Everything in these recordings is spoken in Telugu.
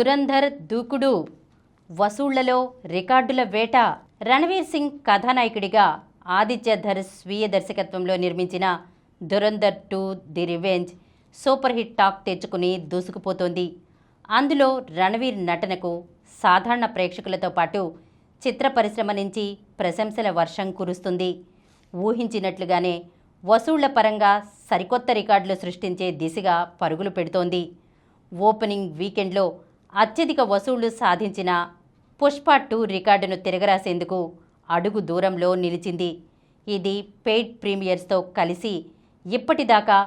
దురంధర్ దూకుడు, వసూళ్లలో రికార్డుల వేట. రణవీర్ సింగ్ కథానాయకుడిగా ఆదిత్యధర్ స్వీయ దర్శకత్వంలో నిర్మించిన Dhurandhar 2 the revenge super hit talk తెచ్చుకుని దూసుకుపోతోంది. అందులో రణవీర్ నటనకు సాధారణ ప్రేక్షకులతో పాటు చిత్ర పరిశ్రమ నుంచి ప్రశంసల వర్షం కురుస్తుంది. ఊహించినట్లుగానే వసూళ్ల పరంగా సరికొత్త రికార్డులు సృష్టించే దిశగా పరుగులు పెడుతోంది. ఓపెనింగ్ వీకెండ్లో అత్యధిక వసూళ్లు సాధించిన పుష్ప 2 రికార్డును తిరగరాసేందుకు అడుగు దూరంలో నిలిచింది. ఇది పెయిడ్ ప్రీమియర్స్తో కలిసి ఇప్పటిదాకా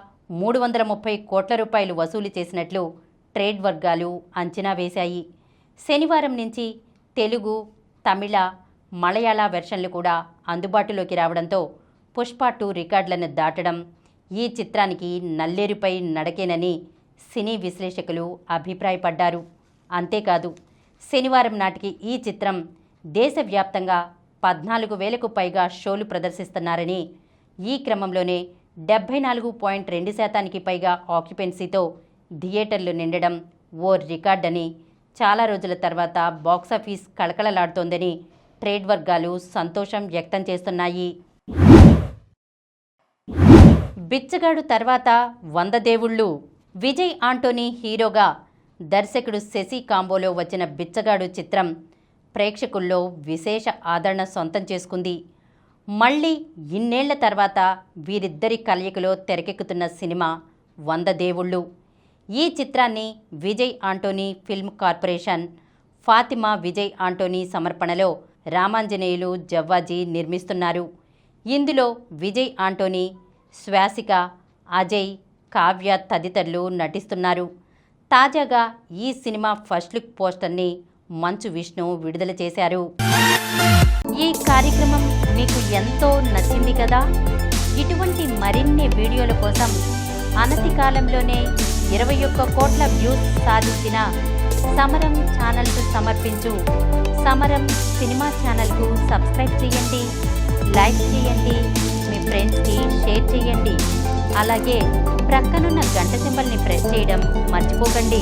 330 కోట్ల రూపాయలు వసూలు చేసినట్లు ట్రేడ్ వర్గాలు అంచనా వేశాయి. శనివారం నుంచి తెలుగు, తమిళ, మలయాళ వెర్షన్లు కూడా అందుబాటులోకి రావడంతో పుష్ప 2 రికార్డులను దాటడం ఈ చిత్రానికి నల్లేరుపై నడకేనని సినీ విశ్లేషకులు అభిప్రాయపడ్డారు. అంతేకాదు, శనివారం నాటికి ఈ చిత్రం దేశవ్యాప్తంగా 14,000కు పైగా షోలు ప్రదర్శిస్తున్నారని, ఈ క్రమంలోనే 74.2% పైగా ఆక్యుపెన్సీతో థియేటర్లు నిండడం ఓ రికార్డని, చాలా రోజుల తర్వాత బాక్సాఫీస్ కళకళలాడుతోందని ట్రేడ్ వర్గాలు సంతోషం వ్యక్తం చేస్తున్నాయి. బిచ్చగాడు తర్వాత 100 దేవుళ్ళు. విజయ్ ఆంటోనీ హీరోగా దర్శకుడు శశి కాంబోలో వచ్చిన బిచ్చగాడు చిత్రం ప్రేక్షకుల్లో విశేష ఆదరణ సొంతం చేసుకుంది. మళ్ళీ ఇన్నేళ్ల తర్వాత వీరిద్దరి కలయికలో తెరకెక్కుతున్న సినిమా 100 దేవుళ్ళు. ఈ చిత్రాన్ని విజయ్ ఆంటోనీ ఫిల్మ్ కార్పొరేషన్, ఫాతిమా విజయ్ ఆంటోనీ సమర్పణలో రామాంజనేయులు జవ్వాజీ నిర్మిస్తున్నారు. ఇందులో విజయ్ ఆంటోనీ, శ్వాసిక, అజయ్, కావ్య తదితరులు నటిస్తున్నారు. తాజాగా ఈ cinema first look పోస్టర్ని Manchu Vishnu విడుదల చేశారు. ఈ కార్యక్రమం మీకు ఎంతో నచ్చింది కదా. ఇటువంటి మరిన్ని వీడియోల కోసం అనతి కాలంలోనే 21 కోట్ల వ్యూస్ సాధించిన సమరం ఛానల్కు సమర్పించు సమరం సినిమా ఛానల్కు సబ్స్క్రైబ్ చేయండి, లైక్ చేయండి, మీ ఫ్రెండ్స్కి షేర్ చేయండి. అలాగే ప్రక్కనున్న గంట సింబల్ని ప్రెస్ చేయడం మర్చిపోకండి.